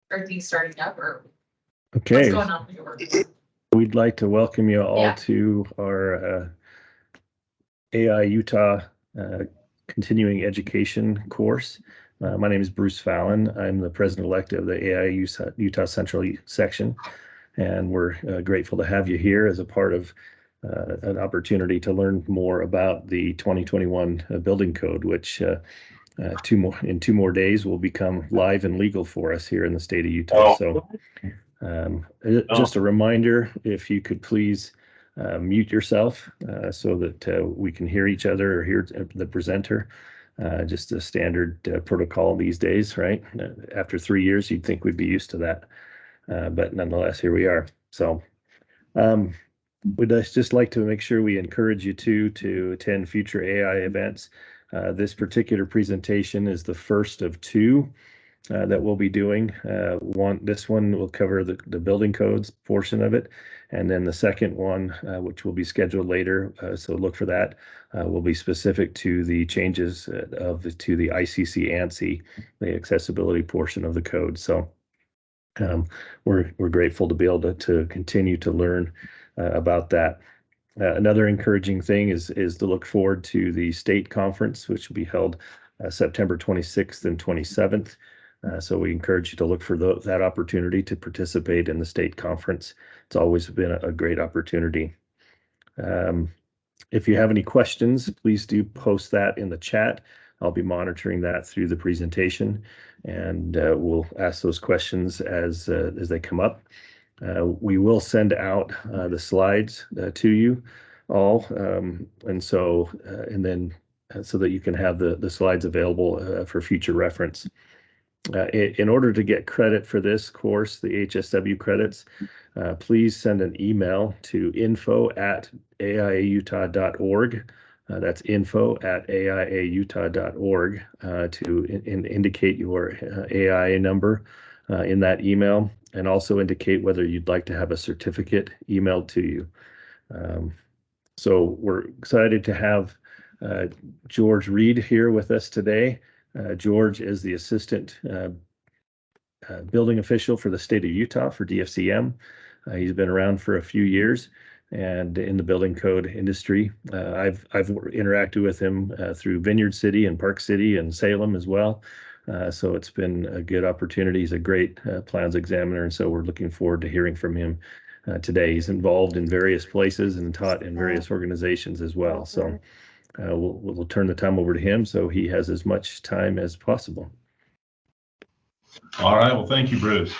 Are these starting up or Okay. what's going on with your work? We'd like to welcome you all Yeah. to our AI Utah continuing education course. My name is Bruce Fallon. I'm the president-elect of the AI Utah Central Section, and we're grateful to have you here as a part of an opportunity to learn more about the 2021 Building Code, which in 2 more days will become live and legal for us here in the state of Utah. So just a reminder, if you could please mute yourself so that we can hear each other or hear the presenter. Just a standard protocol these days, right? After 3 years, you'd think we'd be used to that. But nonetheless, here we are. So we'd just like to make sure we encourage you to attend future AI events. This particular presentation is the first of 2 that we'll be doing. This one will cover the building codes portion of it, and then the second one, which will be scheduled later, so look for that, will be specific to the changes to the ICC-ANSI, the accessibility portion of the code. So we're grateful to be able to continue to learn about that. Another encouraging thing is to look forward to the state conference, which will be held September 26th and 27th. So we encourage you to look for that opportunity to participate in the state conference. It's always been a great opportunity. If you have any questions, please do post that in the chat. I'll be monitoring that through the presentation, and we'll ask those questions as they come up. We will send out the slides to you all, so that you can have the slides available for future reference. In order to get credit for this course, the HSW credits, please send an email to info@aiautah.org. That's info@aiautah.org to indicate your AIA number in that email, and also indicate whether you'd like to have a certificate emailed to you. So we're excited to have George Reid here with us today. George is the assistant building official for the state of Utah for DFCM. He's been around for a few years and in the building code industry. I've interacted with him through Vineyard City and Park City and Salem as well. So it's been a good opportunity. He's a great plans examiner, and so we're looking forward to hearing from him today. He's involved in various places and taught in various organizations as well. So we'll turn the time over to him so he has as much time as possible. All right. Well, thank you, Bruce.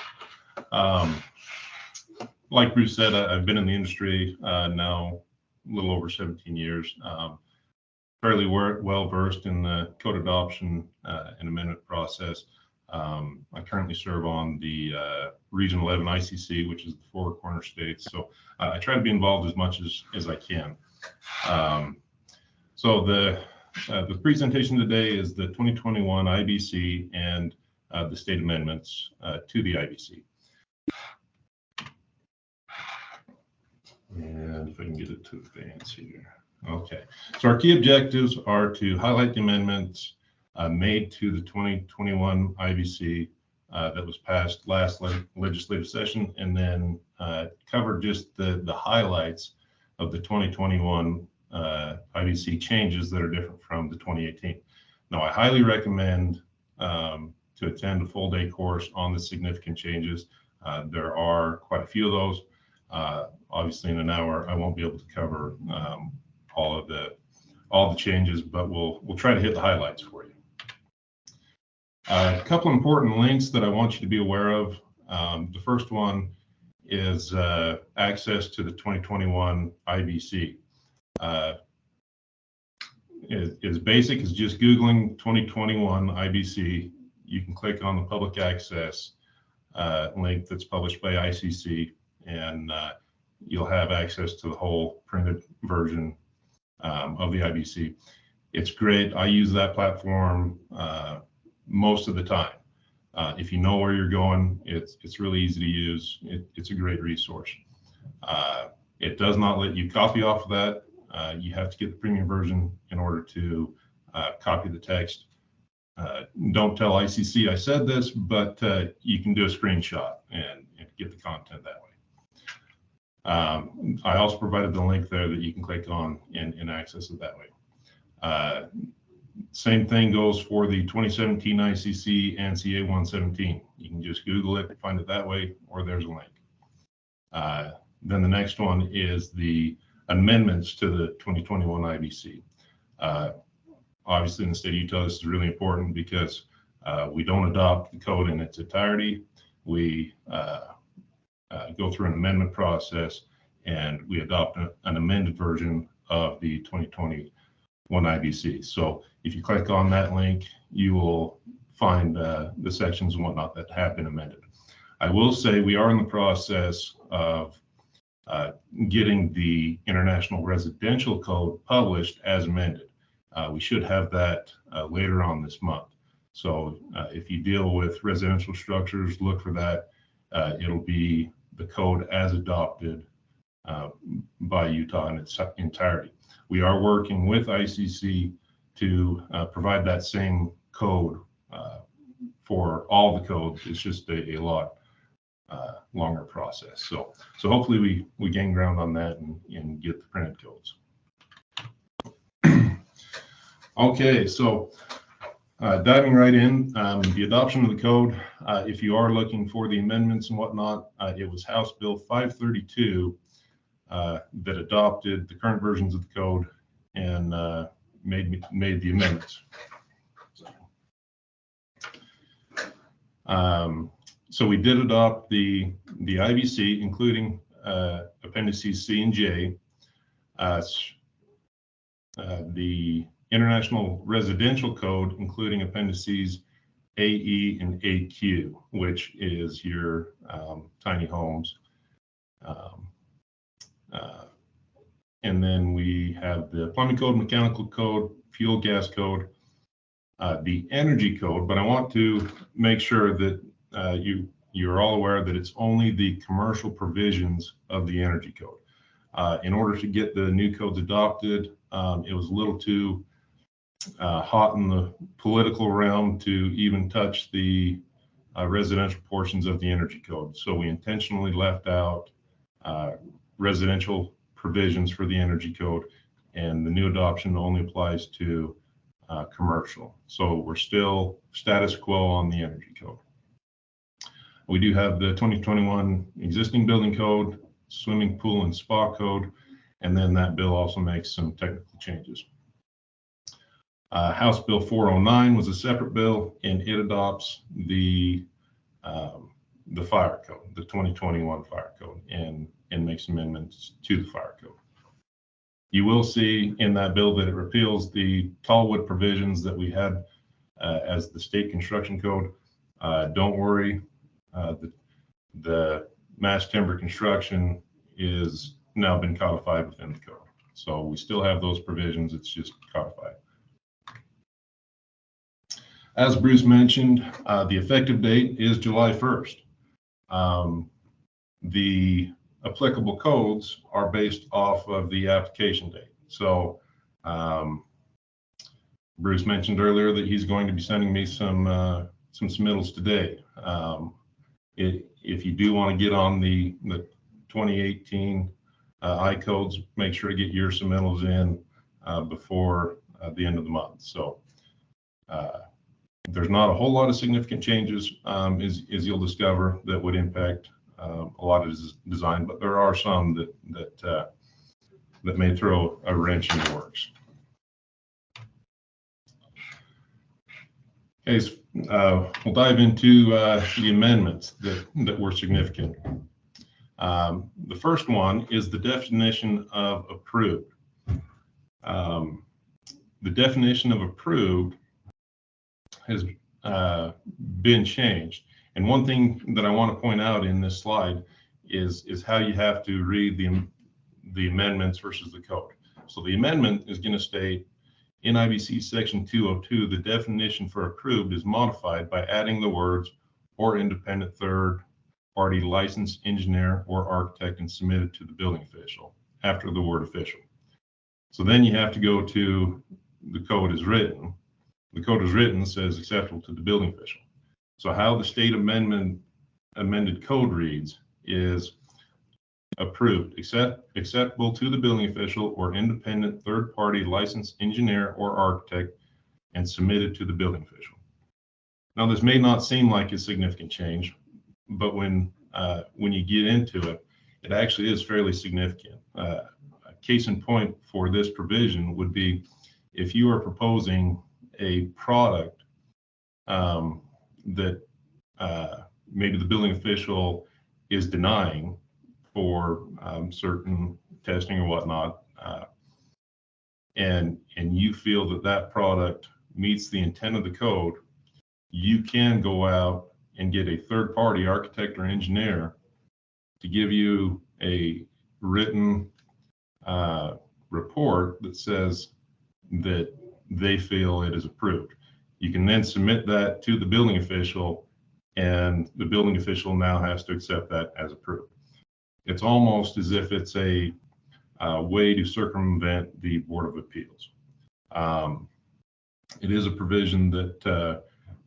Like Bruce said, I've been in the industry now a little over 17 years. Fairly well versed in the code adoption and amendment process. I currently serve on the Region 11 ICC, which is the 4 corner states. So I try to be involved as much as I can. So the presentation today is the 2021 IBC and the state amendments to the IBC. And if I can get it to advance here. Okay, so our key objectives are to highlight the amendments made to the 2021 IBC that was passed last legislative session, and then cover just the highlights of the 2021 IBC changes that are different from the 2018. Now, I highly recommend to attend a full day course on the significant changes. There are quite a few of those. Obviously, in an hour, I won't be able to cover all the changes, but we'll try to hit the highlights for you. A couple important links that I want you to be aware of. The first one is access to the 2021 IBC. It's basic as just Googling 2021 IBC. You can click on the public access link that's published by ICC, and you'll have access to the whole printed version of the IBC. It's great. I use that platform most of the time. If you know where you're going, it's really easy to use. It's a great resource. It does not let you copy off of that. You have to get the premium version in order to copy the text. Don't tell ICC I said this, but you can do a screenshot and get the content that way. I also provided the link there that you can click on and access it that way. Same thing goes for the 2017 ICC-ANSI A117. You can just Google it, find it that way, or there's a link. Then the next one is the amendments to the 2021 IBC. Obviously, in the state of Utah, this is really important because we don't adopt the code in its entirety. We go through an amendment process and we adopt an amended version of the 2021 IBC. So if you click on that link, you will find the sections and whatnot that have been amended. I will say we are in the process of getting the International Residential Code published as amended. We should have that later on this month. So if you deal with residential structures, look for that. It'll be the code as adopted by Utah in its entirety. We are working with ICC to provide that same code for all the codes. It's just a lot longer process. So hopefully we gain ground on that and get the printed codes. Okay, so diving right in, the adoption of the code, if you are looking for the amendments and whatnot, it was House Bill 532 that adopted the current versions of the code and made the amendments. So we did adopt the IBC, including appendices C and J, the International Residential Code, including appendices AE and AQ, which is your tiny homes. And then we have the plumbing code, mechanical code, fuel gas code, the energy code. But I want to make sure that you're all aware that it's only the commercial provisions of the energy code. In order to get the new codes adopted, it was a little too hot in the political realm to even touch the residential portions of the energy code. So we intentionally left out residential provisions for the energy code, and the new adoption only applies to commercial. So we're still status quo on the energy code. We do have the 2021 existing building code, swimming pool and spa code, and then that bill also makes some technical changes. House Bill 409 was a separate bill, and it adopts the fire code, the 2021 fire code, and makes amendments to the fire code. You will see in that bill that it repeals the tall wood provisions that we had as the state construction code. Don't worry, the mass timber construction is now been codified within the code. So we still have those provisions, it's just codified. As Bruce mentioned, the effective date is July 1st. The applicable codes are based off of the application date. So Bruce mentioned earlier that he's going to be sending me some submittals today. If you do want to get on the 2018 I codes, make sure to get your submittals in before the end of the month. So there's not a whole lot of significant changes, as you'll discover, that would impact a lot of design, but there are some that may throw a wrench in the works. Okay, so, we'll dive into the amendments that were significant. The first one is the definition of approved. The definition of approved has been changed. And one thing that I want to point out in this slide is how you have to read the amendments versus the code. So the amendment is going to state, in IBC Section 202, the definition for approved is modified by adding the words or independent third-party licensed engineer or architect and submitted to the building official after the word official. So then you have to go to the code as written The code is written says acceptable to the building official. So how the state amended code reads is approved, acceptable to the building official or independent third-party licensed engineer or architect, and submitted to the building official. Now, this may not seem like a significant change, but when you get into it, it actually is fairly significant. A case in point for this provision would be if you are proposing a product that maybe the building official is denying for certain testing or whatnot, and you feel that that product meets the intent of the code, you can go out and get a third-party architect or engineer to give you a written report that says that they feel it is approved. You can then submit that to the building official, and the building official now has to accept that as approved. It's almost as if it's a way to circumvent the Board of Appeals. It is a provision that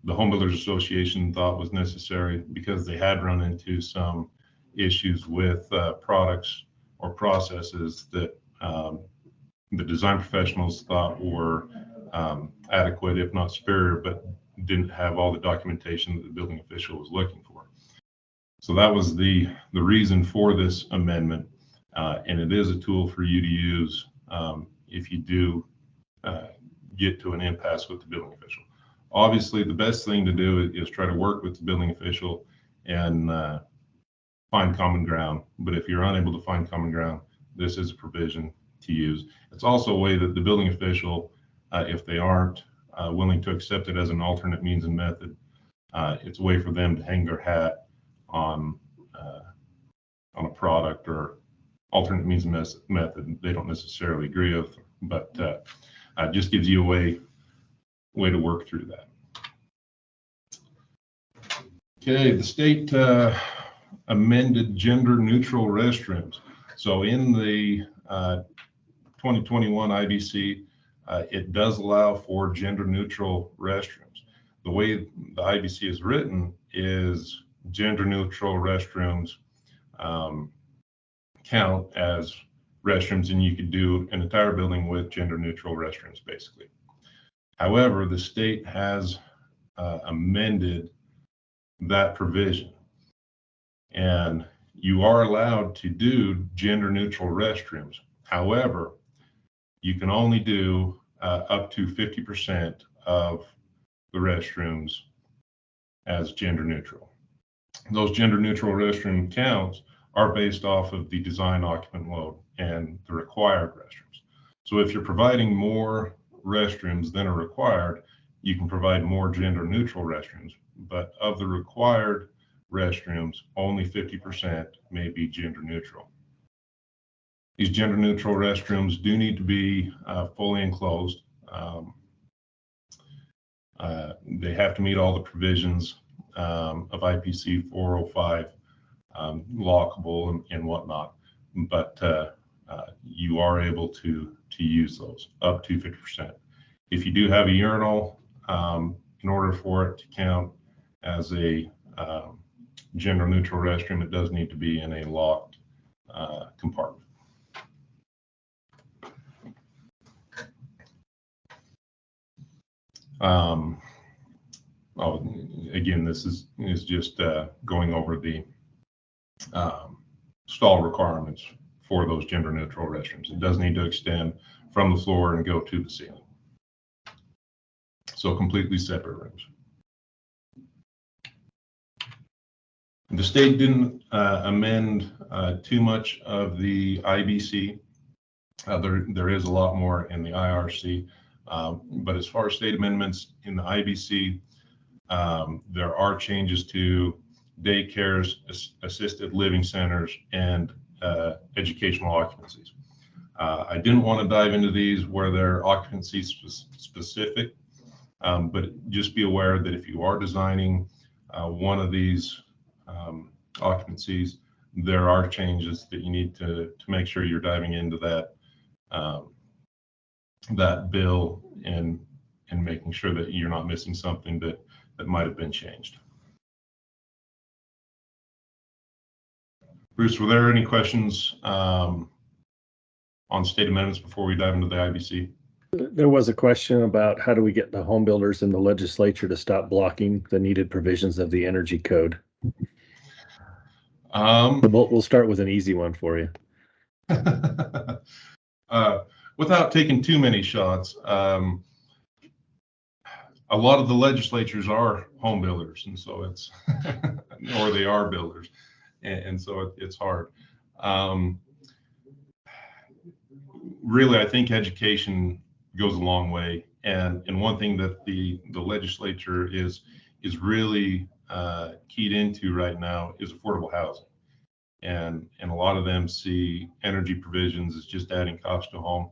the Home Builders Association thought was necessary because they had run into some issues with products or processes that the design professionals thought were adequate, if not superior, but didn't have all the documentation that the building official was looking for. So that was the reason for this amendment, and it is a tool for you to use if you do get to an impasse with the building official. Obviously, the best thing to do is try to work with the building official and find common ground. But if you're unable to find common ground, this is a provision to use. It's also a way that the building official, if they aren't willing to accept it as an alternate means and method, it's a way for them to hang their hat on a product or alternate means and method they don't necessarily agree with, but just gives you a way to work through that. Okay, the state amended gender neutral restrooms. So in the 2021 IBC, it does allow for gender neutral restrooms. The way the IBC is written is gender neutral restrooms count as restrooms, and you could do an entire building with gender neutral restrooms basically. However, the state has amended that provision, and you are allowed to do gender neutral restrooms. However, you can only do up to 50% of the restrooms as gender neutral. Those gender neutral restroom counts are based off of the design occupant load and the required restrooms. So if you're providing more restrooms than are required, you can provide more gender neutral restrooms, but of the required restrooms, only 50% may be gender neutral. These gender neutral restrooms do need to be fully enclosed. They have to meet all the provisions of IPC 405, lockable and whatnot, but you are able to use those up to 50%. If you do have a urinal, in order for it to count as a gender neutral restroom, it does need to be in a locked compartment. Again, this is just going over the stall requirements for those gender neutral restrooms. It does need to extend from the floor and go to the ceiling. So completely separate rooms. The state didn't amend too much of the IBC. There is a lot more in the IRC, but as far as state amendments in the IBC, there are changes to daycares, assisted living centers, and educational occupancies. I didn't want to dive into these where they're occupancy specific, but just be aware that if you are designing one of these occupancies, there are changes that you need to make sure you're diving into that that bill and and making sure that you're not missing something that might have been changed. Bruce, were there any questions on state amendments before we dive into the IBC? There was a question about how do we get the home builders in the legislature to stop blocking the needed provisions of the energy code? We'll start with an easy one for you. Without taking too many shots, a lot of the legislatures are home builders, and so it's, or they are builders, and so it's hard. Really, I think education goes a long way, and one thing that the legislature is really keyed into right now is affordable housing, and a lot of them see energy provisions as just adding cost to home.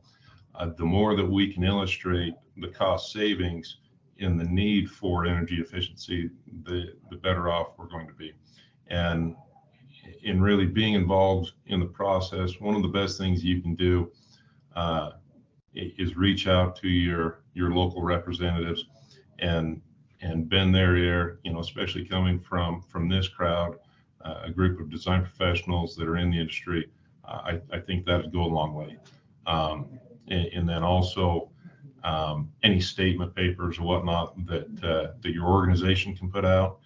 The more that we can illustrate the cost savings in the need for energy efficiency, the better off we're going to be. And in really being involved in the process, one of the best things you can do is reach out to your local representatives and bend their ear, especially coming from this crowd, a group of design professionals that are in the industry. I think that would go a long way. And then also any statement papers or whatnot that your organization can put out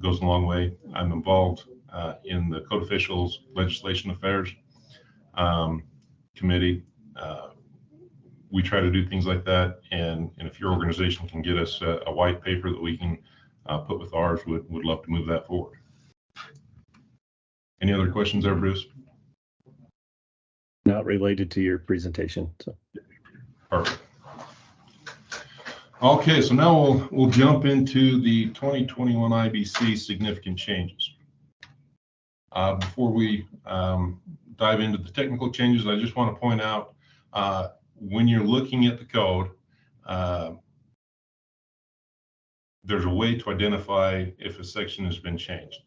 goes a long way. I'm involved in the Code Officials Legislation Affairs Committee. We try to do things like that, and if your organization can get us a white paper that we can put with ours, would love to move that forward. Any other questions there, Bruce? Not related to your presentation. So. Perfect. Okay, so now we'll jump into the 2021 IBC significant changes. Before we dive into the technical changes, I just want to point out when you're looking at the code, there's a way to identify if a section has been changed.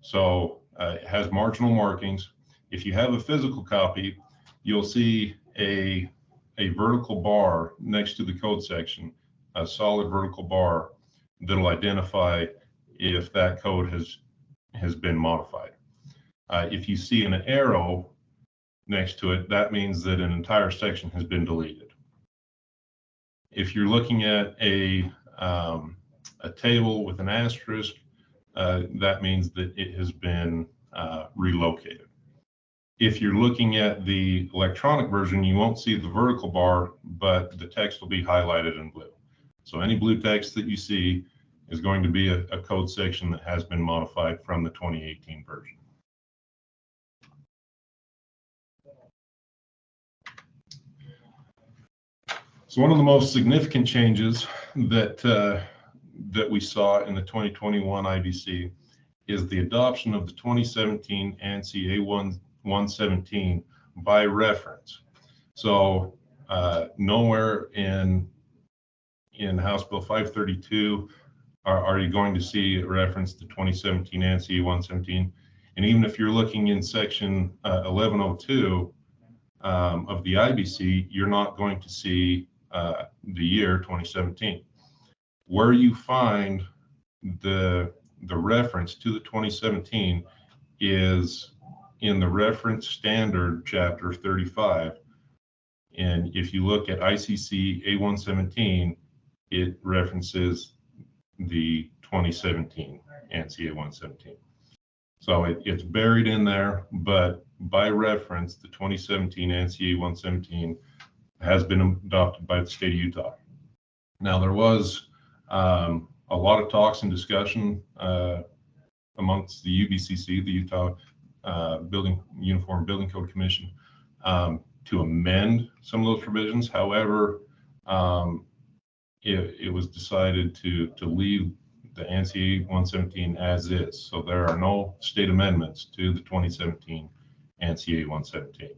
So it has marginal markings. If you have a physical copy, you'll see a vertical bar next to the code section, a solid vertical bar that'll identify if that code has been modified. If you see an arrow next to it, that means that an entire section has been deleted. If you're looking at a table with an asterisk, that means that it has been relocated. If you're looking at the electronic version, you won't see the vertical bar, but the text will be highlighted in blue. So any blue text that you see is going to be a code section that has been modified from the 2018 version. So one of the most significant changes that we saw in the 2021 IBC is the adoption of the 2017 ANSI A117 by reference. So nowhere in House Bill 532 are you going to see a reference to 2017 ANSI A117. And even if you're looking in section 1102 of the IBC, you're not going to see the year 2017. Where you find the reference to the 2017 is in the reference standard chapter 35. And if you look at ICC A117, it references the 2017 ANSI A117. So it's buried in there, but by reference, the 2017 ANSI A117 has been adopted by the state of Utah. Now, there was a lot of talks and discussion amongst the UBCC, the Utah Uniform Building Code Commission, to amend some of those provisions. However, it was decided to leave the ANSI A117 as is. So there are no state amendments to the 2017 ANSI A117.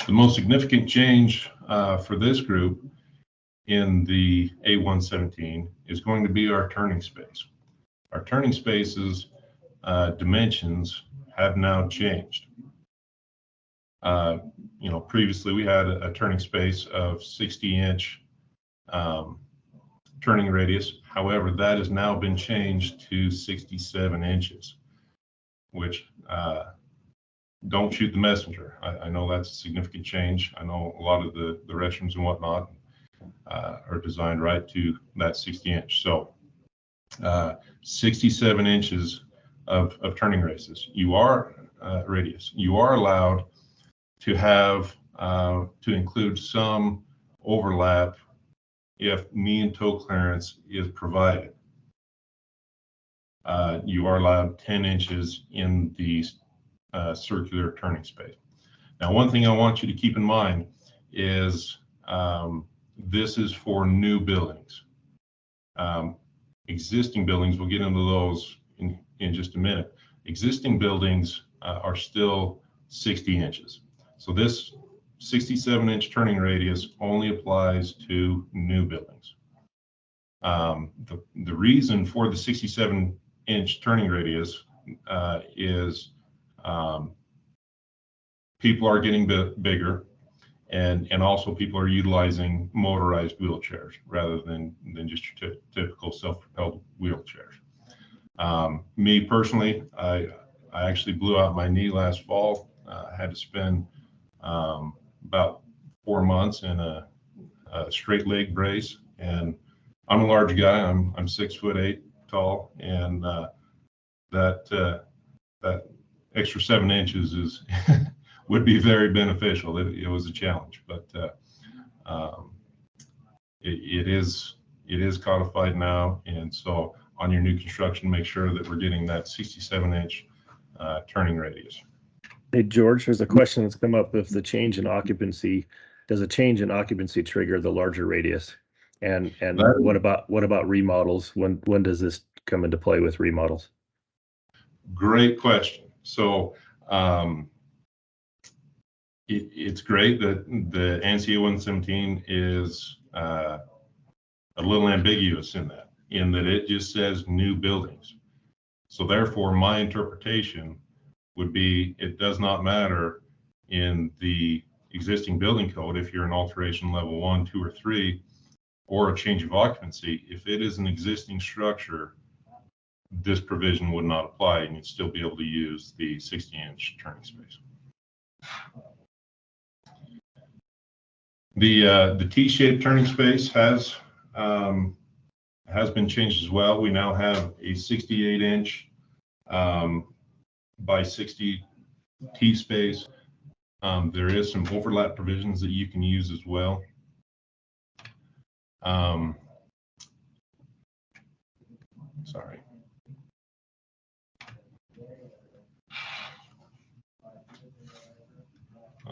The most significant change for this group in the A117 is going to be our turning space. Our turning spaces dimensions have now changed. Previously we had a turning space of 60-inch turning radius. However, that has now been changed to 67 inches, which don't shoot the messenger. I know that's a significant change. I know a lot of the restrooms and whatnot are designed right to that 60 inch. So 67 inches of turning radius. You are allowed to have to include some overlap if knee and toe clearance is provided. You are allowed 10 inches in the circular turning space. Now, one thing I want you to keep in mind is this is for new buildings. Existing buildings, we'll get into those in just a minute. Existing buildings are still 60 inches. So this 67-inch turning radius only applies to new buildings. The reason for the 67-inch turning radius is people are getting bigger, and also people are utilizing motorized wheelchairs rather than just your typical self-propelled wheelchairs. Me personally, I actually blew out my knee last fall. I had to spend about 4 months in a straight leg brace, and I'm a large guy. I'm 6'8" tall, and that extra 7 inches is would be very beneficial. It was a challenge, but it is codified now, and so on your new construction, make sure that we're getting that 67-inch turning radius. Hey, George, there's a question that's come up. If the change in occupancy, does a change in occupancy trigger the larger radius? And what about remodels? When does this come into play with remodels? Great question. So it's great that the ANSI A117 is a little ambiguous in that it just says new buildings. So therefore, my interpretation would be it does not matter in the existing building code if you're an alteration level 1, 2, or 3, or a change of occupancy. If it is an existing structure, this provision would not apply, and you'd still be able to use the 60-inch turning space. The T-shaped turning space has been changed as well. We now have a 68-inch by 60 T space. There is some overlap provisions that you can use as well. Sorry.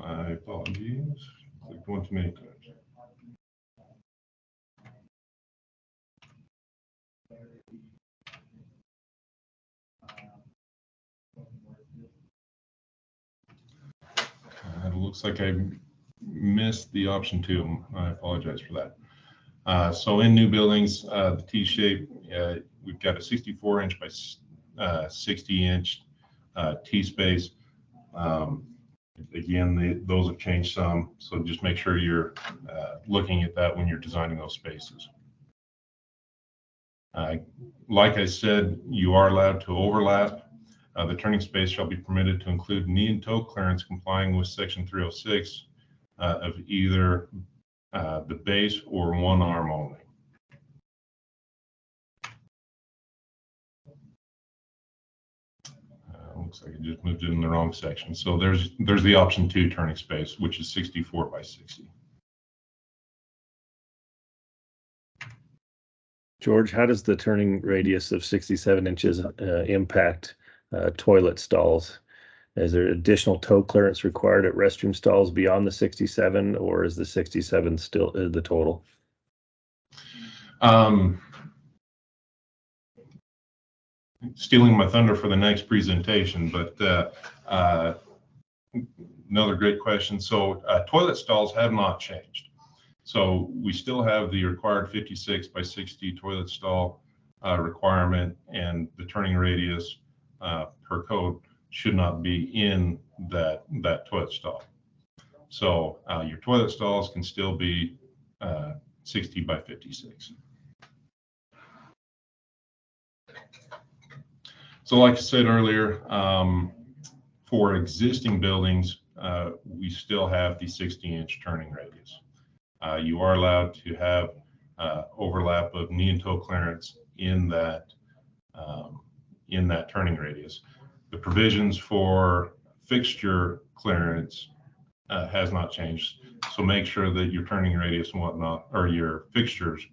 I apologize. Clicked one too many times. It looks like I missed the option 2. I apologize for that. So in new buildings, the T-shape, we've got a 64-inch by 60-inch T space. Again, those have changed some, so just make sure you're looking at that when you're designing those spaces. Like I said, you are allowed to overlap. The turning space shall be permitted to include knee and toe clearance complying with Section 306 of either the base or one arm only. Looks like I just moved it in the wrong section. So there's the option 2 turning space, which is 64 by 60. George, how does the turning radius of 67 inches impact toilet stalls? Is there additional toe clearance required at restroom stalls beyond the 67, or is the 67 still the total? Stealing my thunder for the next presentation, but another great question. So toilet stalls have not changed. So we still have the required 56 by 60 toilet stall requirement, and the turning radius per code should not be in that toilet stall. So your toilet stalls can still be 60 by 56. So like I said earlier, for existing buildings, we still have the 60-inch turning radius. You are allowed to have overlap of knee and toe clearance in that turning radius. The provisions for fixture clearance has not changed. So make sure that your turning radius and whatnot, or your fixtures,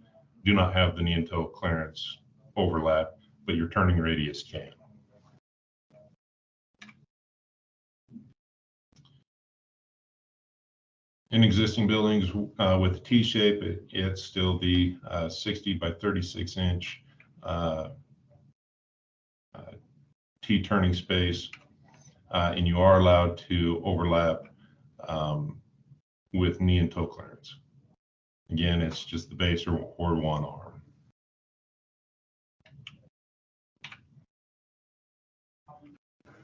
do not have the knee and toe clearance overlap, but your turning radius can. In existing buildings with the T-shape, it's still the 60 by 36 inch T turning space, and you are allowed to overlap with knee and toe clearance. Again, it's just the base or one arm.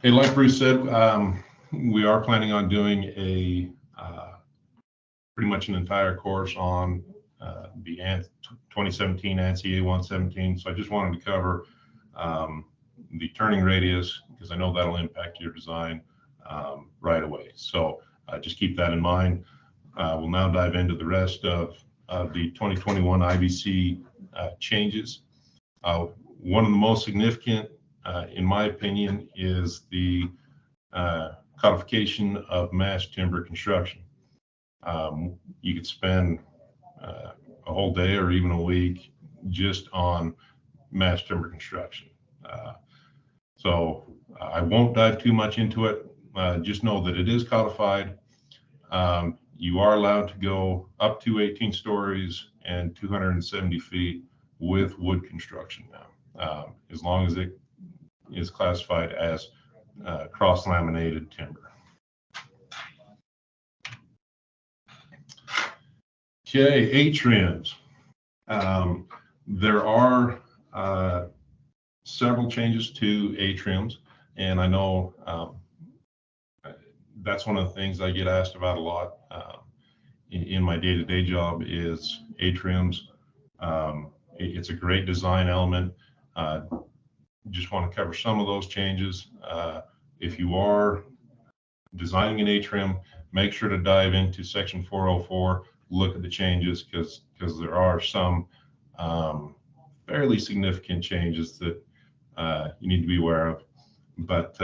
Hey, like Bruce said, we are planning on doing a pretty much an entire course on the 2017 ANSI A117. So I just wanted to cover the turning radius, because I know that'll impact your design right away. So just keep that in mind. We'll now dive into the rest of the 2021 IBC changes. One of the most significant, in my opinion, is the codification of mass timber construction. You could spend a whole day or even a week just on mass timber construction. So I won't dive too much into it. Just know that it is codified. You are allowed to go up to 18 stories and 270 feet with wood construction now, as long as it is classified as cross-laminated timber. Okay, atriums. There are several changes to atriums, and I know that's one of the things I get asked about a lot in my day-to-day job is atriums. It's a great design element. Just want to cover some of those changes. If you are designing an atrium, make sure to dive into Section 404. Look at the changes, because there are some fairly significant changes that you need to be aware of, but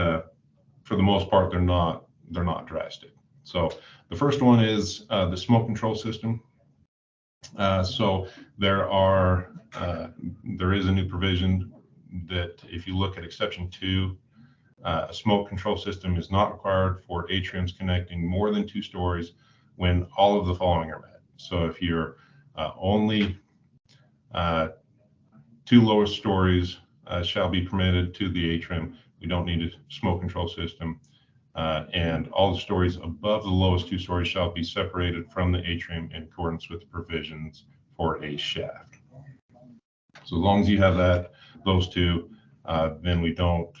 for the most part, they're not drastic. So the first one is the smoke control system. So there is a new provision that if you look at exception 2, a smoke control system is not required for atriums connecting more than 2 stories when all of the following are met. So if you're only 2 lowest stories shall be permitted to the atrium, we don't need a smoke control system. And all the stories above the lowest 2 stories shall be separated from the atrium in accordance with the provisions for a shaft. So as long as you have those 2, then we don't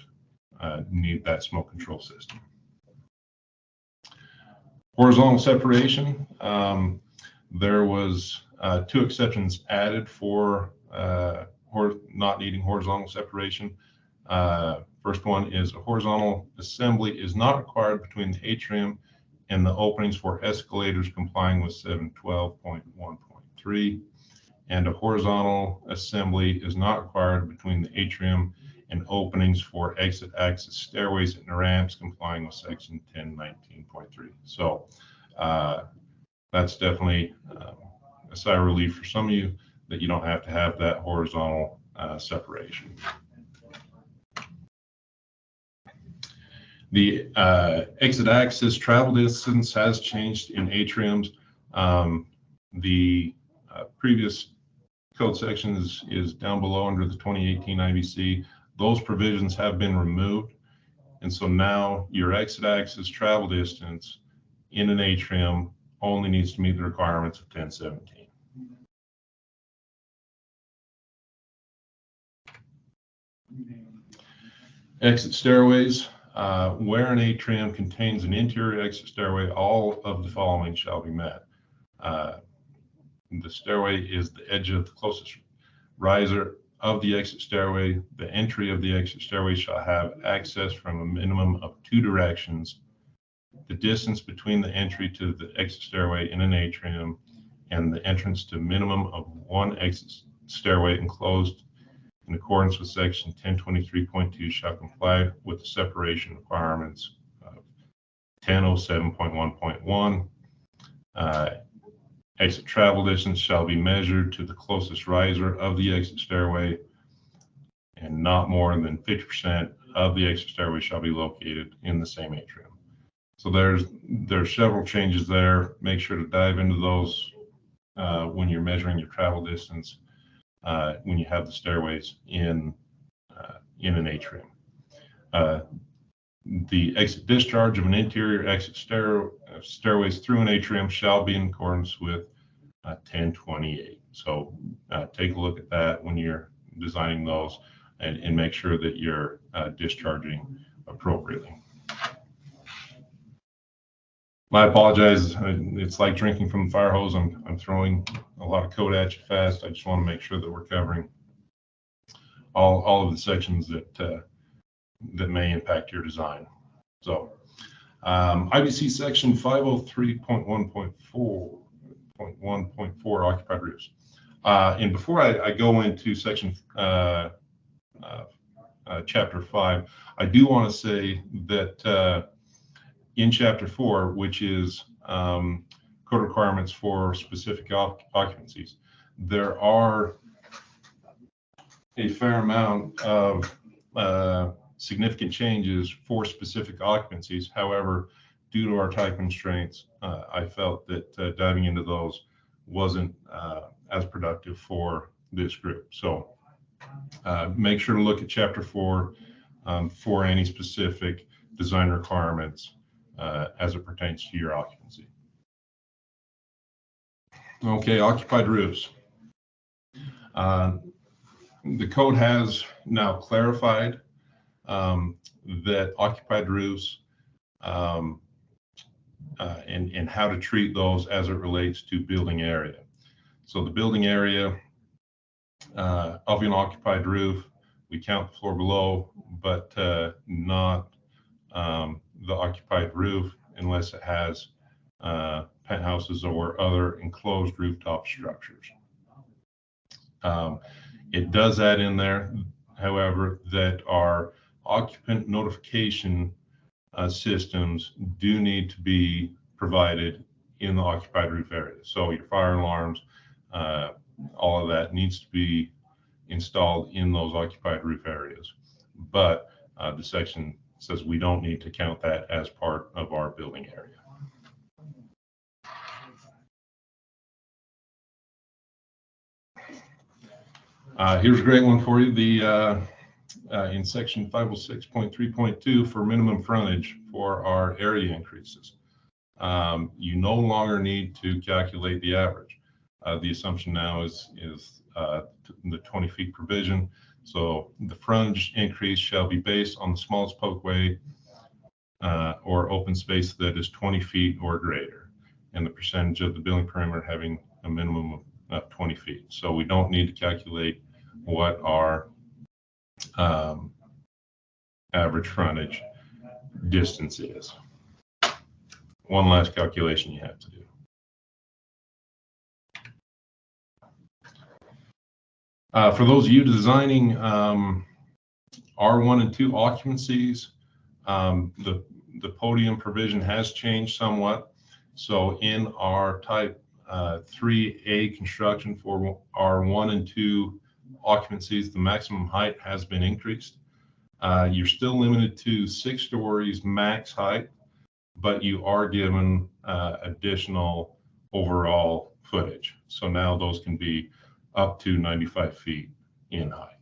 need that smoke control system. Horizontal separation. There was 2 exceptions added for not needing horizontal separation. First one is a horizontal assembly is not required between the atrium and the openings for escalators complying with 712.1.3, and a horizontal assembly is not required between the atrium and openings for exit access stairways and ramps complying with Section 1019.3. So that's definitely a sigh of relief for some of you that you don't have to have that horizontal separation. The exit access travel distance has changed in atriums. The previous code section is down below under the 2018 IBC. Those provisions have been removed. And so now your exit access travel distance in an atrium only needs to meet the requirements of 1017. Exit stairways. Where an atrium contains an interior exit stairway, all of the following shall be met. The stairway is the edge of the closest riser of the exit stairway. The entry of the exit stairway shall have access from a minimum of 2 directions. The distance between the entry to the exit stairway in an atrium and the entrance to minimum of 1 exit stairway enclosed in accordance with section 1023.2 shall comply with the separation requirements of 1007.1.1. Exit travel distance shall be measured to the closest riser of the exit stairway, and not more than 50% of the exit stairway shall be located in the same atrium. So there's several changes there. Make sure to dive into those when you're measuring your travel distance when you have the stairways in an atrium. The exit discharge of an interior exit stairways through an atrium shall be in accordance with 1028. So take a look at that when you're designing those, and make sure that you're discharging appropriately. I apologize. It's like drinking from the fire hose. I'm throwing a lot of code at you fast. I just want to make sure that we're covering all of the sections that may impact your design. So IBC Section 503.1.4.1.4 occupied roofs. And before I go into section chapter 5, I do want to say that in chapter 4, which is code requirements for specific occupancies, there are a fair amount of significant changes for specific occupancies. However, due to our time constraints, I felt that diving into those wasn't as productive for this group. So make sure to look at chapter 4 for any specific design requirements as it pertains to your occupancy. Okay, occupied roofs. The code has now clarified that occupied roofs and how to treat those as it relates to building area. So the building area of an occupied roof, we count the floor below, but not the occupied roof unless it has penthouses or other enclosed rooftop structures. It does add in there, however, that our occupant notification systems do need to be provided in the occupied roof area. So your fire alarms, all of that needs to be installed in those occupied roof areas. But the section says we don't need to count that as part of our building area. Here's a great one for you. The in section 506.3.2 for minimum frontage for our area increases. You no longer need to calculate the average. The assumption now is the 20 feet provision. So the frontage increase shall be based on the smallest public or open space that is 20 feet or greater, and the percentage of the building perimeter having a minimum of 20 feet. So we don't need to calculate what our average frontage distance is. One last calculation you have to do. For those of you designing R1 and 2 occupancies, the podium provision has changed somewhat. So in our type 3A construction for R1 and 2 occupancies, the maximum height has been increased. You're still limited to 6 stories max height, but you are given additional overall footage. So now those can be up to 95 feet in height.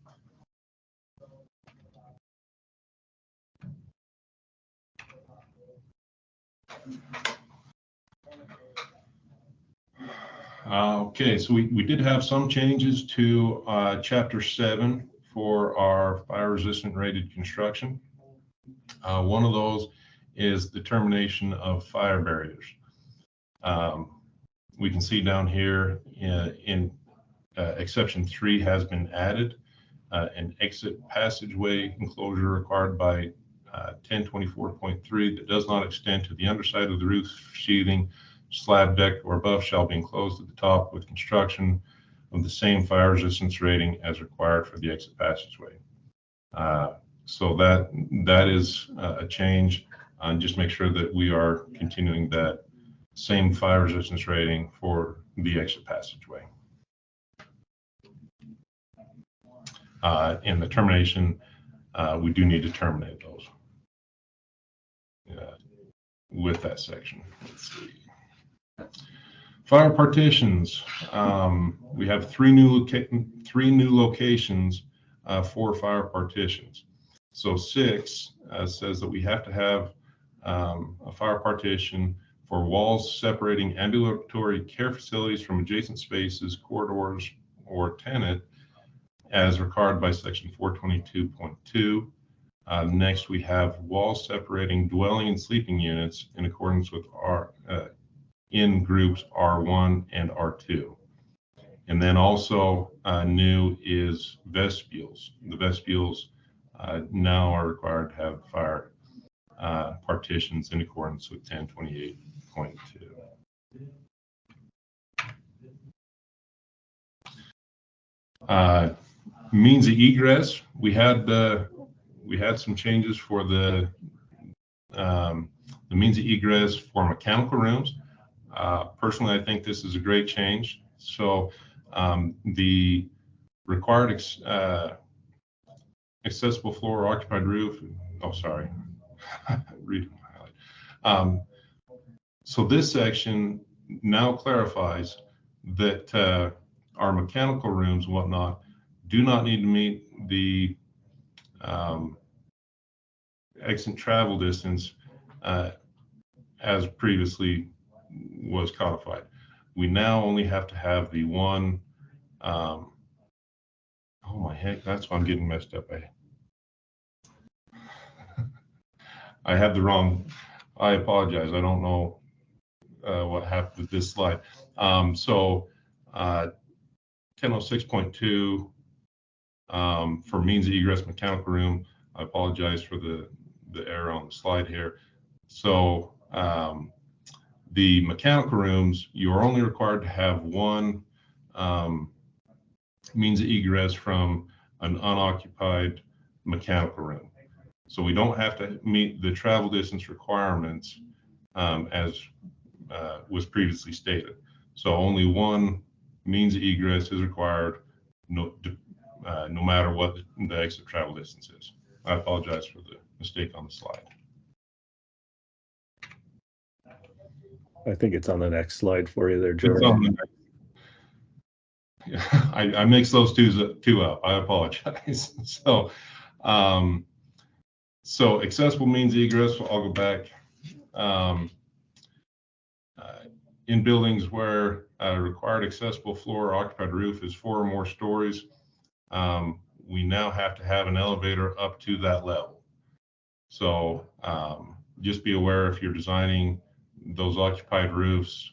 Okay, so we did have some changes to Chapter 7 for our fire resistant rated construction. One of those is the termination of fire barriers. we can see down here in exception 3 has been added, an exit passageway enclosure required by 1024.3 that does not extend to the underside of the roof sheathing, slab, deck, or above shall be enclosed at the top with construction of the same fire resistance rating as required for the exit passageway. So that is a change. Just make sure that we are continuing that same fire resistance rating for the exit passageway. In the termination, we do need to terminate those with that section. Let's see. Fire partitions. We have three new locations for fire partitions. So 6 says that we have to have a fire partition for walls separating ambulatory care facilities from adjacent spaces, corridors, or tenant as required by section 422.2. Next, we have walls separating dwelling and sleeping units in accordance with in groups R1 and R2. And then also new is vestibules. The vestibules now are required to have fire partitions in accordance with 1028.2. Means of egress. We had some changes for the means of egress for mechanical rooms. Personally, I think this is a great change. So the required accessible floor or occupied roof. Oh, sorry. Read my highlight. So this section now clarifies that our mechanical rooms and whatnot do not need to meet the exit travel distance as previously was codified. We now only have to have the one. Oh my heck, that's why I'm getting messed up. I have the wrong. I apologize. I don't know what happened with this slide. So 1006.2 for means of egress mechanical room. I apologize for the error on the slide here. So the mechanical rooms, you're only required to have one means of egress from an unoccupied mechanical room. So we don't have to meet the travel distance requirements as was previously stated. So only one means of egress is required, no matter what the exit travel distance is. I apologize for the mistake on the slide. I think it's on the next slide for you there, George. I mixed those two up. I apologize. So, so accessible means of egress. I'll go back. In buildings where a required accessible floor or occupied roof is 4 or more stories, we now have to have an elevator up to that level. So just be aware if you're designing those occupied roofs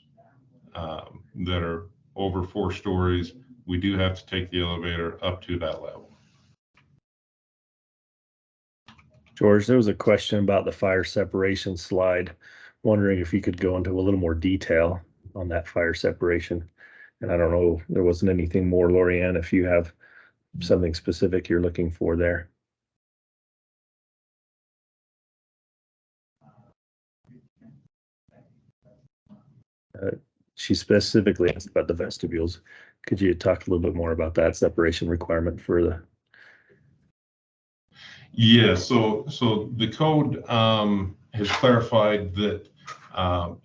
that are over 4 stories, we do have to take the elevator up to that level. George, there was a question about the fire separation slide. Wondering if you could go into a little more detail on that fire separation. And I don't know, there wasn't anything more, Lorianne, if you have something specific you're looking for there. She specifically asked about the vestibules. Could you talk a little bit more about that separation requirement for the? Yeah, so the code has clarified that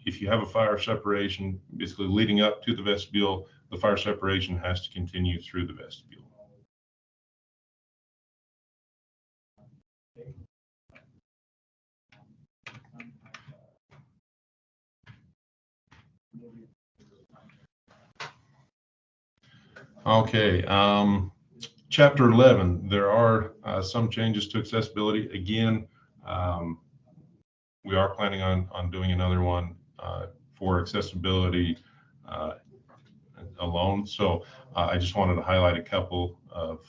if you have a fire separation, basically leading up to the vestibule, the fire separation has to continue through the vestibule. Okay, Chapter 11, there are some changes to accessibility. Again, we are planning on doing another one for accessibility alone. So I just wanted to highlight a couple of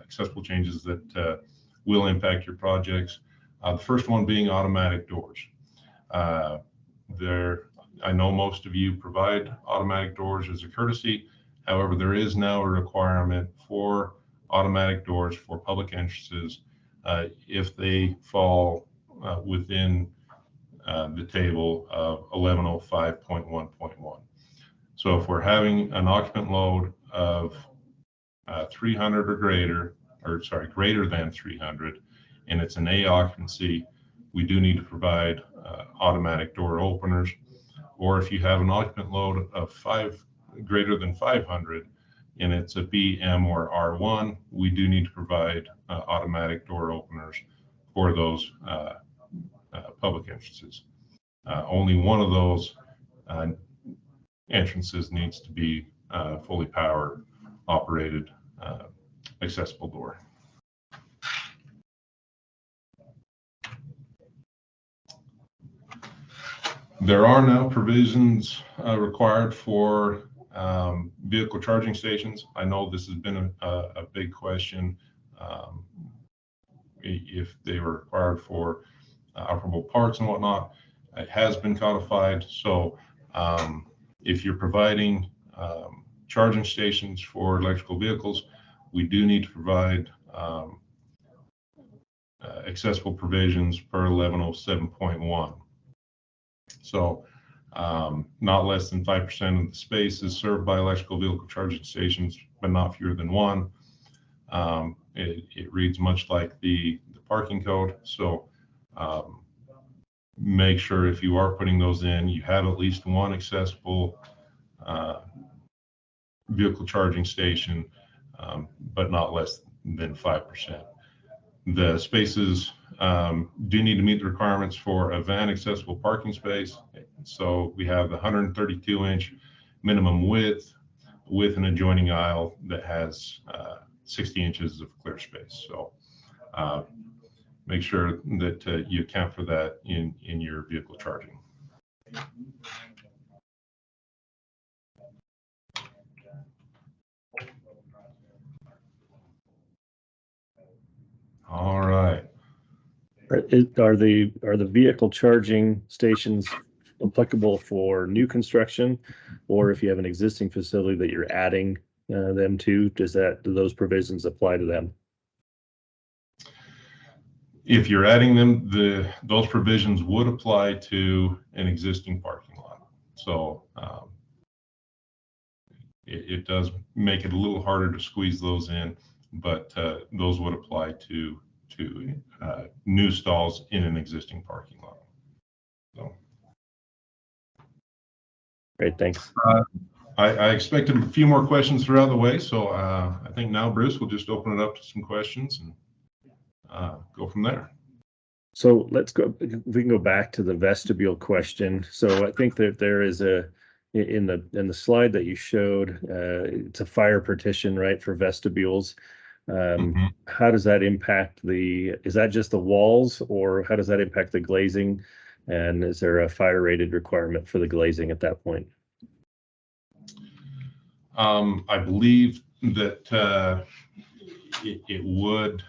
accessible changes that will impact your projects. The first one being automatic doors. I know most of you provide automatic doors as a courtesy. However, there is now a requirement for automatic doors for public entrances if they fall within the table of 1105.1.1. So if we're having an occupant load of 300 or greater, greater than 300, and it's an A occupancy, we do need to provide automatic door openers. Or if you have an occupant load of greater than 500, and it's a B, M, or R1, we do need to provide automatic door openers for those public entrances. Only one of those entrances needs to be fully powered, operated, accessible door. There are now provisions required for vehicle charging stations. I know this has been a big question, if they were required for operable parts and whatnot. It has been codified. So if you're providing charging stations for electrical vehicles, we do need to provide accessible provisions per 1107.1. So not less than 5% of the space is served by electrical vehicle charging stations, but not fewer than one. It reads much like the parking code. So make sure if you are putting those in, you have at least one accessible vehicle charging station, but not less than 5%. The spaces do need to meet the requirements for a van accessible parking space. So we have the 132-inch minimum width with an adjoining aisle that has 60 inches of clear space. So make sure that you account for that in your vehicle charging. All right. Are the vehicle charging stations applicable for new construction, or if you have an existing facility that you're adding them to, do those provisions apply to them? If you're adding them, those provisions would apply to an existing parking lot. So it does make it a little harder to squeeze those in, but those would apply to new stalls in an existing parking lot. So. Great, thanks. I expected a few more questions throughout the way, so I think now, Bruce, we'll just open it up to some questions and go from there. So let's go. We can go back to the vestibule question. So I think that there is in the slide that you showed, it's a fire partition, right, for vestibules. How does that impact is that just the walls, or how does that impact the glazing? And is there a fire rated requirement for the glazing at that point? I believe that it would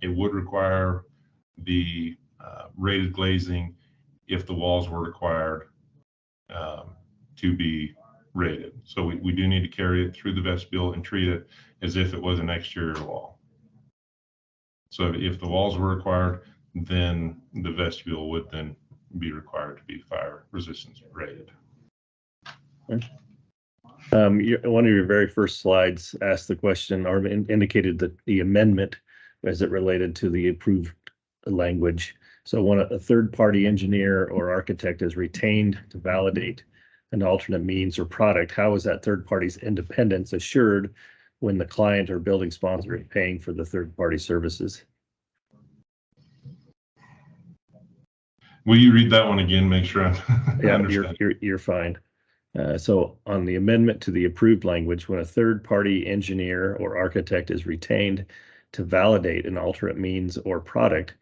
require the rated glazing if the walls were required to be rated. So we do need to carry it through the vestibule and treat it as if it was an exterior wall. So if the walls were required, then the vestibule would then be required to be fire resistance rated. Okay. One of your very first slides asked the question, or indicated that the amendment as it related to the approved language. So when a third-party engineer or architect is retained to validate an alternate means or product, how is that third party's independence assured when the client or building sponsor is paying for the third-party services? Will you read that one again? Make sure I understand. You're fine. So on the amendment to the approved language, when a third-party engineer or architect is retained to validate an alternate means or product,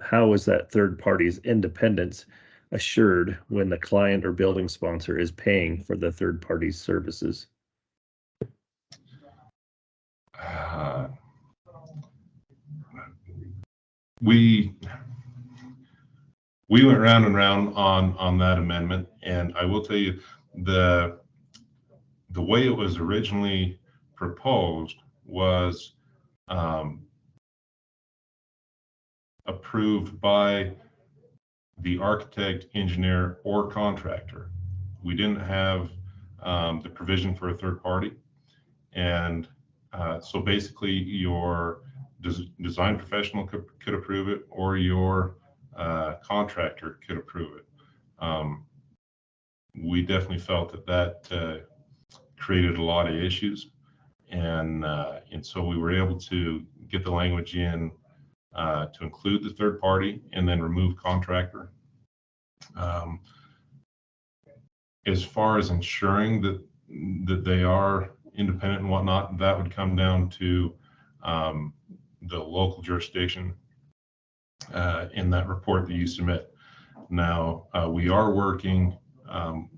how is that third party's independence assured when the client or building sponsor is paying for the third party's services? We went round and round on that amendment, and I will tell you the way it was originally proposed was approved by the architect, engineer, or contractor. We didn't have the provision for a third party, and so basically your design professional could approve it, or your contractor could approve it. We definitely felt that created a lot of issues, and so we were able to get the language in to include the third party and then remove contractor. As far as ensuring that they are independent and whatnot, that would come down to the local jurisdiction in that report that you submit. Now, we are working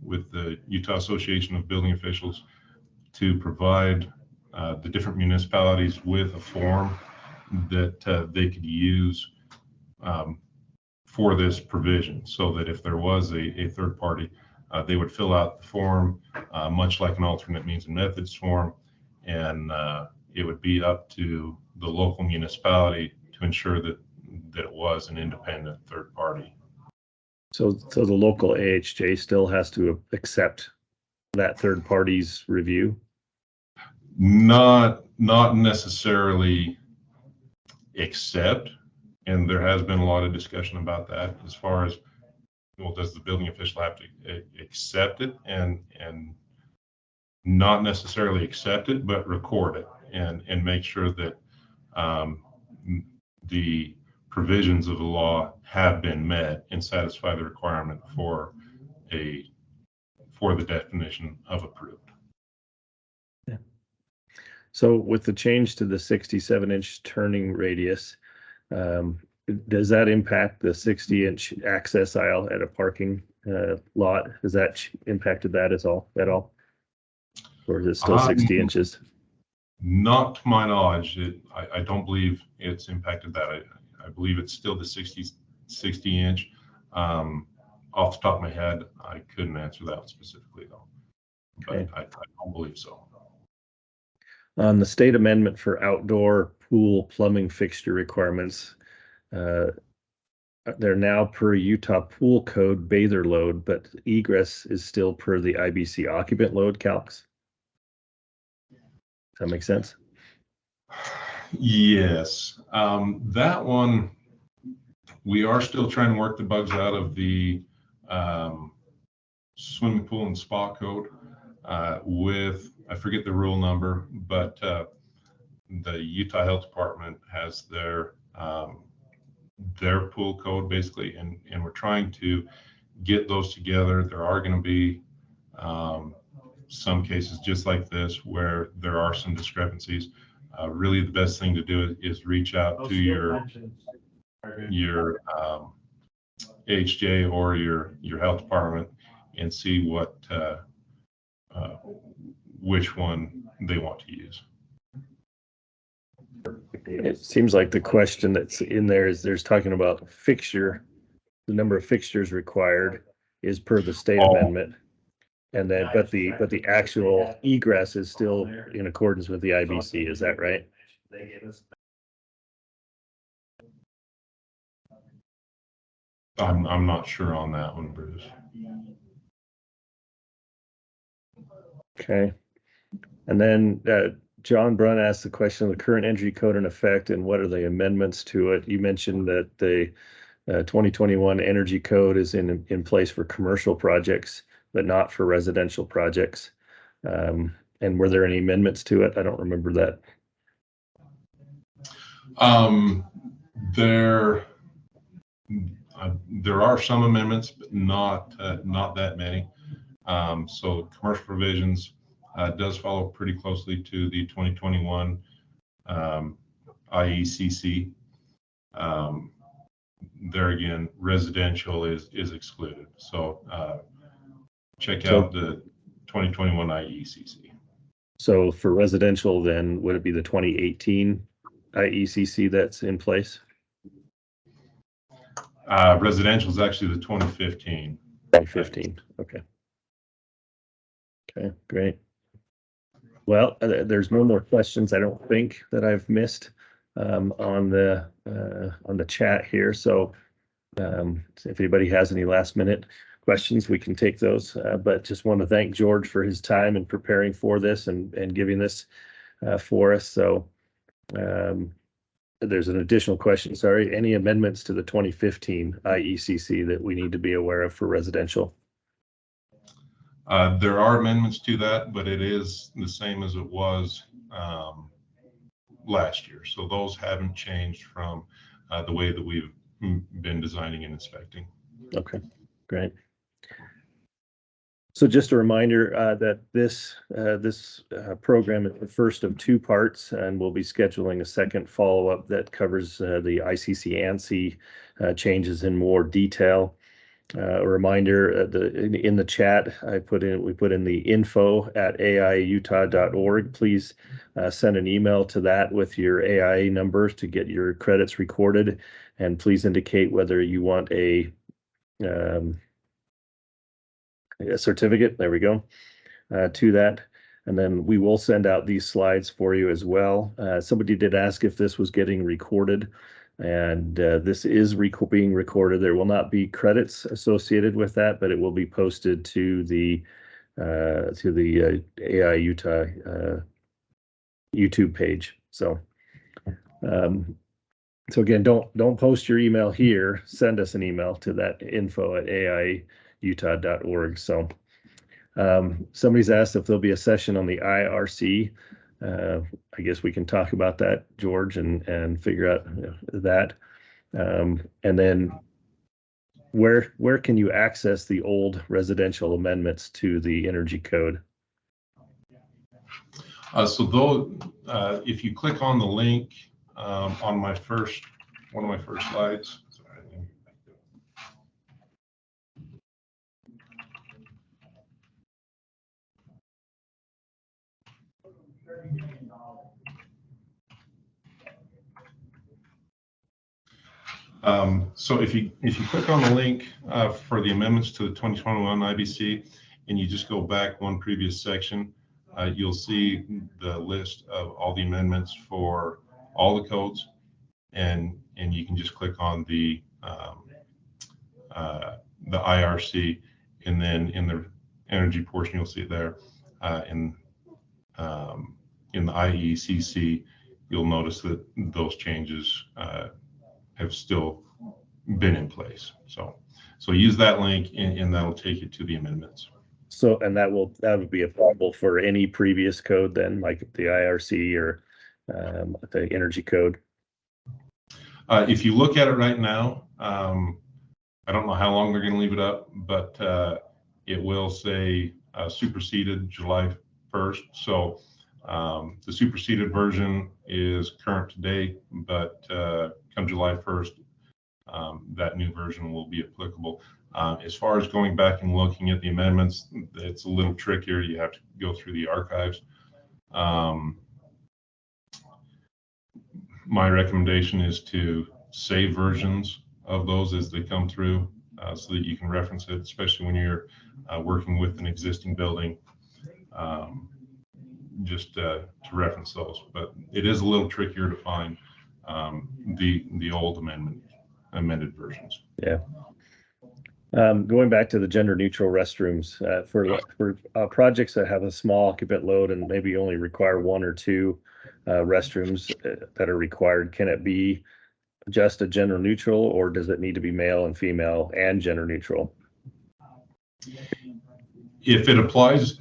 with the Utah Association of Building Officials to provide the different municipalities with a form that they could use for this provision, so that if there was a third party, they would fill out the form much like an alternate means and methods form, and it would be up to the local municipality to ensure that it was an independent third party. So the local AHJ still has to accept that third party's review? Not necessarily accept, and there has been a lot of discussion about that as far as, well, does the building official have to accept it and not necessarily accept it, but record it and make sure that the provisions of the law have been met and satisfy the requirement for the definition of approved. Yeah. So with the change to the 67-inch turning radius, does that impact the 60-inch access aisle at a parking lot? Has that impacted that at all? Or is it still 60 inches? Not to my knowledge. I don't believe it's impacted that. I believe it's still the 60 inch. Off the top of my head, I couldn't answer that specifically though, but okay. I don't believe so. On the state amendment for outdoor pool plumbing fixture requirements, they're now per Utah Pool Code bather load, but egress is still per the IBC occupant load calcs. Does that make sense? Yes. That one, we are still trying to work the bugs out of the swimming pool and spa code with, I forget the rule number, but the Utah Health Department has their pool code basically, and we're trying to get those together. There are going to be some cases just like this where there are some discrepancies. Really, the best thing to do is reach out to your HJ or your health department and see what which one they want to use. It seems like the question that's in there is there's talking about fixture, the number of fixtures required is per the state amendment, and then but the actual egress is still in accordance with the IBC. Is that right? I'm not sure on that one, Bruce. Okay. And then John Brunn asked the question of the current energy code in effect and what are the amendments to it. You mentioned that the 2021 energy code is in place for commercial projects, but not for residential projects. And were there any amendments to it? I don't remember that. There are some amendments, but not that many. So commercial provisions does follow pretty closely to the 2021 IECC. there again, residential is excluded. So check out the 2021 IECC. So for residential, then would it be the 2018 IECC that's in place? Residential is actually the 2015. 2015. Okay. Okay, great. Well, there's no more questions, I don't think, that I've missed on the chat here. So if anybody has any last minute questions, we can take those. But just want to thank George for his time in preparing for this and giving this for us. So there's an additional question. Sorry, any amendments to the 2015 IECC that we need to be aware of for residential? There are amendments to that, but it is the same as it was last year. So those haven't changed from the way that we've been designing and inspecting. Okay, great. So just a reminder that this program is the first of two parts, and we'll be scheduling a second follow-up that covers the ICC-ANSI changes in more detail. A reminder in the chat, we put in the info@aiutah.org. Please send an email to that with your AIA number to get your credits recorded, and please indicate whether you want a certificate. There we go, to that. And then we will send out these slides for you as well. Somebody did ask if this was getting recorded, and this is being recorded. There will not be credits associated with that, but it will be posted to the AI Utah YouTube page. So so again, don't post your email here. Send us an email to that info@aiutah.org. So somebody's asked if there'll be a session on the IRC. I guess we can talk about that, George, and figure out that. And then where can you access the old residential amendments to the energy code? So though, if you click on the link on one of my first slides. So if you click on the link for the amendments to the 2021 IBC, and you just go back one previous section, you'll see the list of all the amendments for all the codes, and you can just click on the IRC, and then in the energy portion you'll see it there. In the IECC, you'll notice that those changes have still been in place. So use that link, and that'll take you to the amendments. So, and that would be applicable for any previous code then, like the IRC or the energy code? If you look at it right now, I don't know how long they're going to leave it up, but it will say superseded July 1st. So the superseded version is current to date, but come July 1st, that new version will be applicable. As far as going back and looking at the amendments, it's a little trickier. You have to go through the archives. My recommendation is to save versions of those as they come through, so that you can reference it, especially when you're working with an existing building, just to reference those. But it is a little trickier to find the old amended versions. Yeah. Going back to the gender neutral restrooms, for projects that have a small occupant load and maybe only require one or two restrooms that are required, can it be just a gender neutral, or does it need to be male and female and gender neutral? If it applies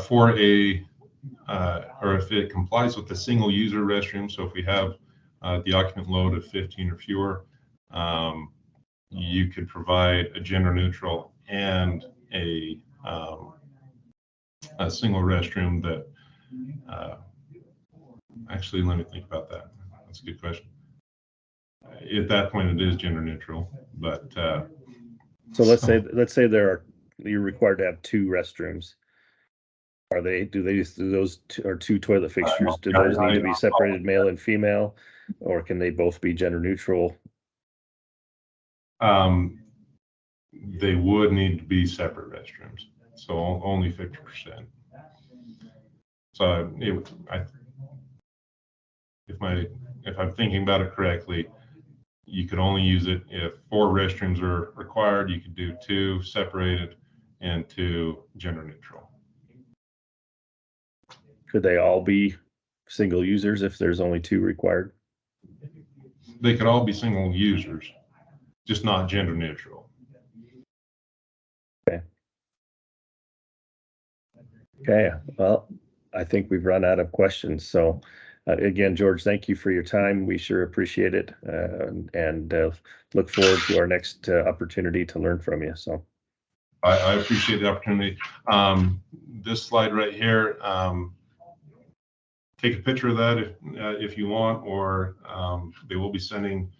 for a or if it complies with the single user restroom, so if we have the occupant load of 15 or fewer, you could provide a gender neutral and a single restroom that actually, let me think about that. That's a good question. at that point, it is gender neutral, but So let's say you're required to have 2 restrooms. Do those two toilet fixtures, do those need to be separated male and female, or can they both be gender neutral? They would need to be separate restrooms, so only 50%. So if I'm thinking about it correctly, you could only use it if 4 restrooms are required. You could do 2 separated and 2 gender neutral. Could they all be single users if there's only 2 required? They could all be single users, just not gender neutral. Okay, well, I think we've run out of questions. So again, George, thank you for your time. We sure appreciate it, and look forward to our next opportunity to learn from you. So I appreciate the opportunity. This slide right here, take a picture of that if you want, or they will be sending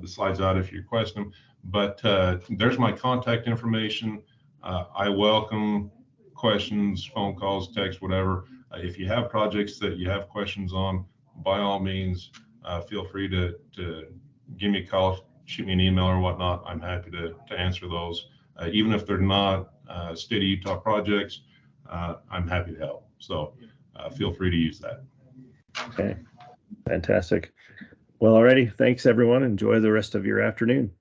the slides out if you request them. But there's my contact information. I welcome questions, phone calls, text, whatever. If you have projects that you have questions on, by all means, feel free to give me a call, shoot me an email or whatnot. I'm happy to answer those. Even if they're not state of Utah projects, I'm happy to help. So feel free to use that. okay, fantastic. Well, alrighty. Thanks everyone. Enjoy the rest of your afternoon.